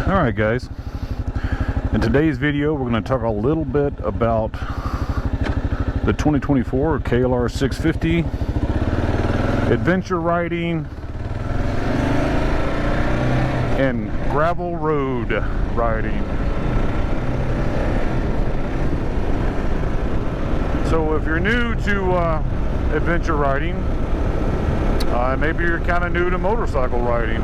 Alright guys, in today's video we're going to talk a little bit about the 2024 KLR 650 adventure riding and gravel road riding. So if you're new to adventure riding, maybe you're kind of new to motorcycle riding,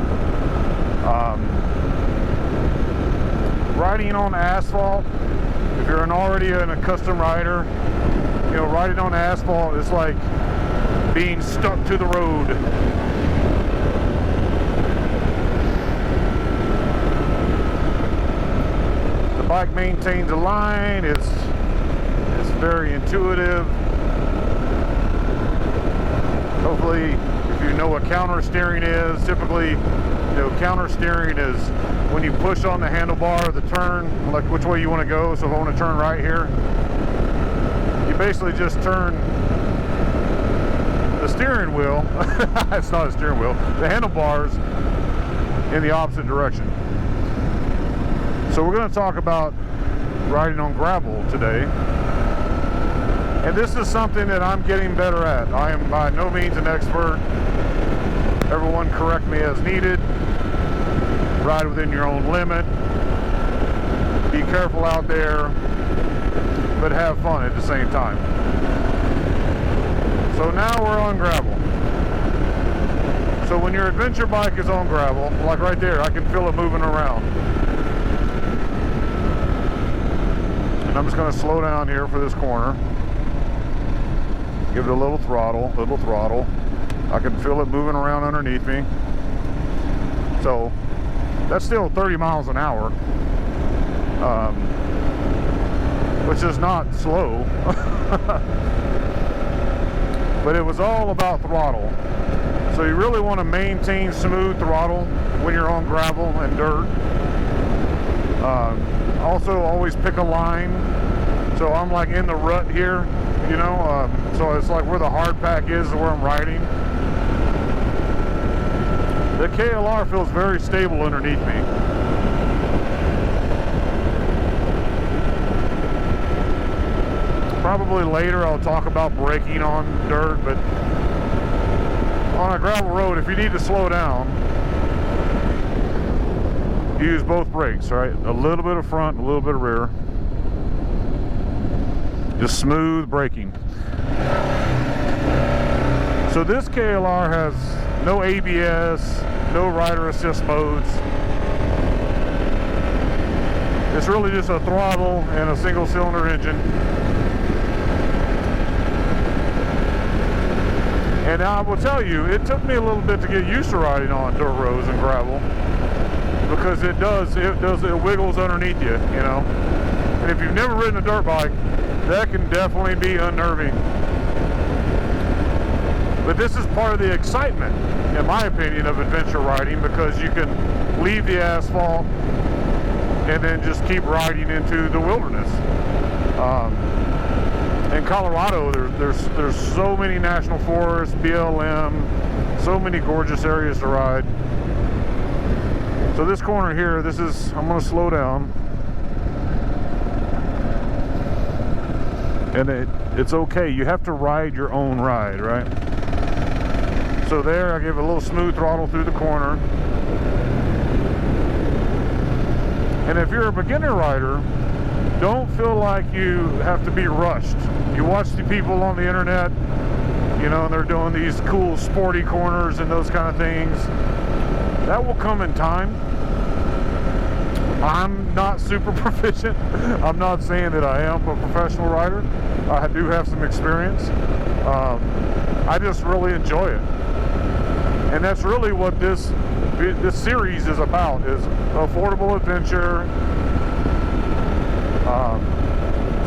riding on asphalt, if you're already a custom rider, you know, riding on asphalt is like being stuck to the road. The bike maintains a line, it's very intuitive. Hopefully, if you know what counter steering is, typically, you know, counter steering is when you push on the handlebar of the turn, like which way you want to go. So if I want to turn right here, you basically just turn the steering wheel, it's not a steering wheel, the handlebars in the opposite direction. So we're going to talk about riding on gravel today. And this is something that I'm getting better at. I am by no means an expert. Everyone correct me as needed. Ride within your own limit. Be careful out there, but have fun at the same time. So now we're on gravel. So when your adventure bike is on gravel, like right there, I can feel it moving around. And I'm just going to slow down here for this corner. Give it a little throttle, I can feel it moving around underneath me. So that's still 30 miles an hour, which is not slow. But it was all about throttle. So you really want to maintain smooth throttle when you're on gravel and dirt. Also always pick a line. So I'm like in the rut here, you know, so it's like where the hard pack is where I'm riding. The KLR feels very stable underneath me. Probably later I'll talk about braking on dirt, but on a gravel road, if you need to slow down, use both brakes, right? A little bit of front, a little bit of rear. Just smooth braking. So this KLR has no ABS, no rider assist modes. It's really just a throttle and a single cylinder engine. And I will tell you, it took me a little bit to get used to riding on dirt roads and gravel, because it wiggles underneath you, you know. And if you've never ridden a dirt bike, that can definitely be unnerving. But this is part of the excitement, in my opinion, of adventure riding, because you can leave the asphalt and then just keep riding into the wilderness. In Colorado, there's so many national forests, BLM, so many gorgeous areas to ride. So this corner here, I'm going to slow down. And it's okay, you have to ride your own ride, right? So there, I gave a little smooth throttle through the corner. And if you're a beginner rider, don't feel like you have to be rushed. You watch the people on the internet, you know, and they're doing these cool sporty corners and those kind of things. That will come in time. I'm not super proficient. I'm not saying that I am a professional rider. I do have some experience. I just really enjoy it. And that's really what this series is about, is affordable adventure.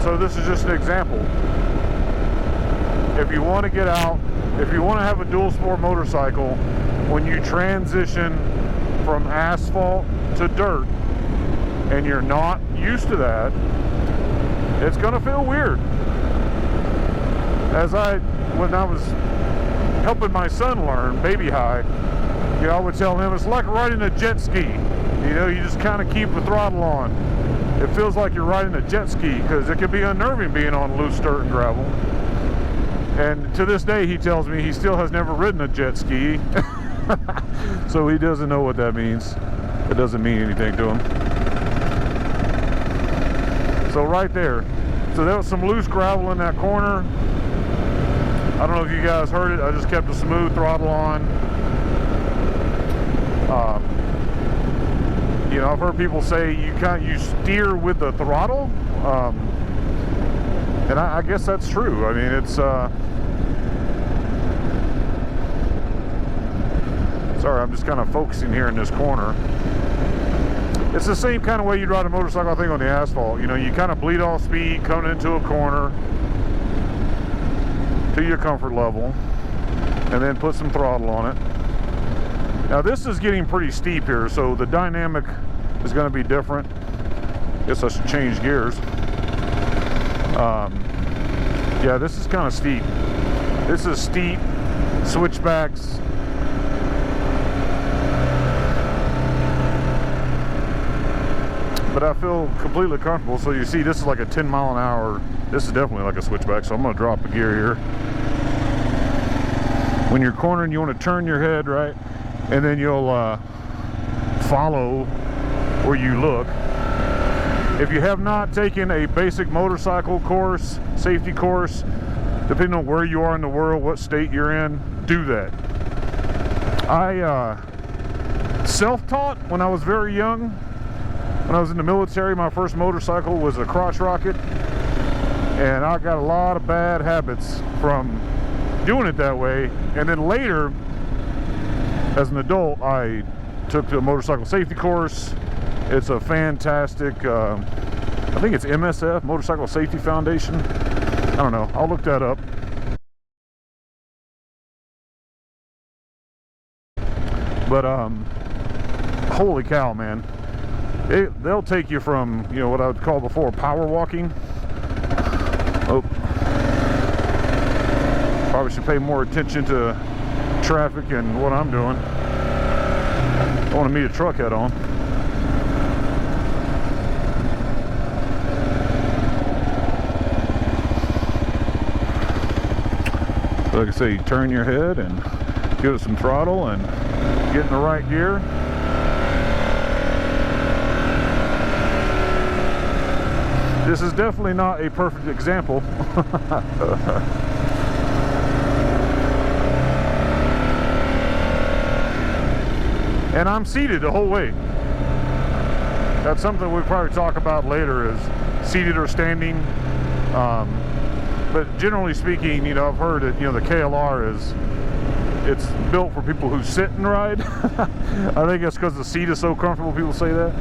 So this is just an example. If you want to get out, if you want to have a dual sport motorcycle, when you transition from asphalt to dirt, and you're not used to that, it's gonna feel weird. When I was helping my son learn baby high, you know, I would tell him it's like riding a jet ski. You know, you just kind of keep the throttle on. It feels like you're riding a jet ski, because it can be unnerving being on loose dirt and gravel. And to this day, he tells me he still has never ridden a jet ski. So he doesn't know what that means. It doesn't mean anything to him. So right there. So there was some loose gravel in that corner. I don't know if you guys heard it. I just kept a smooth throttle on. You know, I've heard people say you steer with the throttle. And I guess that's true. I mean, it's sorry, I'm just kind of focusing here in this corner. It's the same kind of way you'd ride a motorcycle, I think, on the asphalt. You know, you kind of bleed off speed coming into a corner to your comfort level, and then put some throttle on it. Now this is getting pretty steep here, so the dynamic is going to be different. Guess I should change gears. Yeah, this is kind of steep. This is steep, switchbacks. But I feel completely comfortable. So you see, this is like a 10 mile an hour. This is definitely like a switchback, so I'm going to drop a gear here. When you're cornering, you want to turn your head, right? And then you'll follow where you look. If you have not taken a basic motorcycle course, safety course, depending on where you are in the world, what state you're in, do that. I self-taught when I was very young. When I was in the military, my first motorcycle was a crotch rocket, and I got a lot of bad habits from doing it that way. And then later, as an adult, I took a motorcycle safety course. It's a fantastic, I think it's MSF, Motorcycle Safety Foundation. I don't know, I'll look that up. But holy cow, man. They'll take you from, you know, what I would call before power walking. Oh, probably should pay more attention to traffic and what I'm doing. I want to meet a truck head on. Like I say, you turn your head and give it some throttle and get in the right gear. This is definitely not a perfect example. And I'm seated the whole way. That's something we'll probably talk about later, is seated or standing. But generally speaking, you know, I've heard that, you know, the KLR it's built for people who sit and ride. I think it's because the seat is so comfortable, people say that.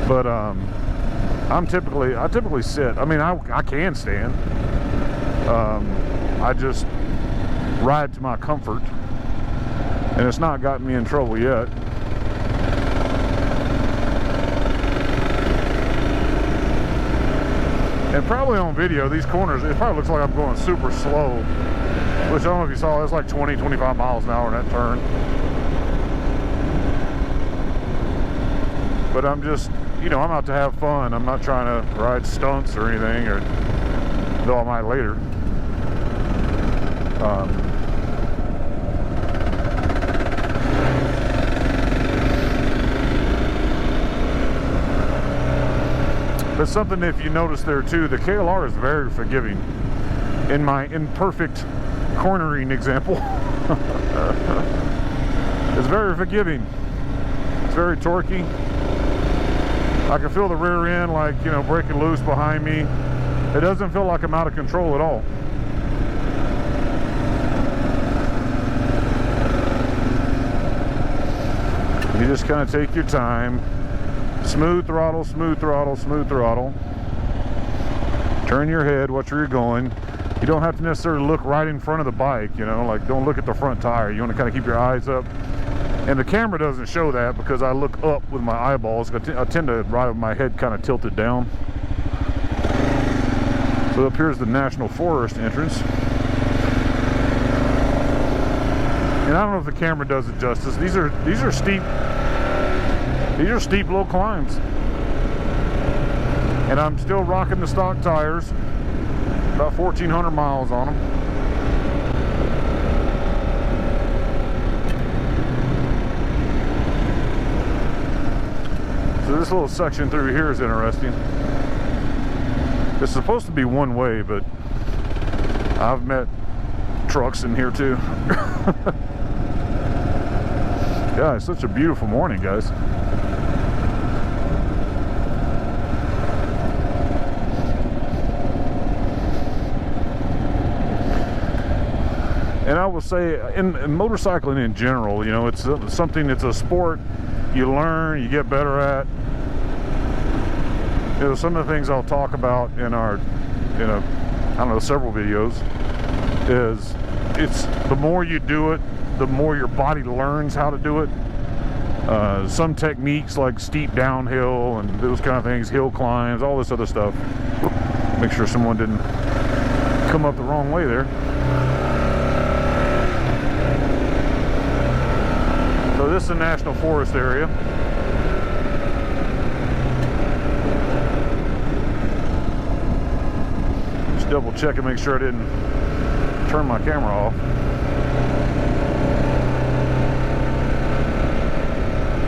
But I typically sit. I mean, I can stand. I just ride to my comfort, and it's not gotten me in trouble yet. And probably on video, these corners, it probably looks like I'm going super slow, which I don't know if you saw, it's like 20, 25 miles an hour in that turn. But I'm just, you know, I'm out to have fun. I'm not trying to ride stunts or anything, or though I might later. But something, if you notice there too, the KLR is very forgiving. In my imperfect cornering example, it's very forgiving. It's very torquey. I can feel the rear end, like, you know, breaking loose behind me. It doesn't feel like I'm out of control at all. You just kind of take your time. Smooth throttle, smooth throttle, smooth throttle. Turn your head, watch where you're going. You don't have to necessarily look right in front of the bike, you know, like don't look at the front tire. You want to kind of keep your eyes up. And the camera doesn't show that because I look up with my eyeballs. I tend to ride with my head kind of tilted down. So up here's the National Forest entrance. And I don't know if the camera does it justice. These are steep These are steep little climbs. And I'm still rocking the stock tires, about 1,400 miles on them. So this little section through here is interesting. It's supposed to be one way, but I've met trucks in here too. Yeah, it's such a beautiful morning, guys. And I will say, in motorcycling in general, you know, it's something, it's a sport you learn, you get better at. You know, some of the things I'll talk about in I don't know, several videos, is it's the more you do it, the more your body learns how to do it. Some techniques like steep downhill and those kind of things, hill climbs, all this other stuff. Make sure someone didn't come up the wrong way there. So this is a national forest area. Just double check and make sure I didn't turn my camera off.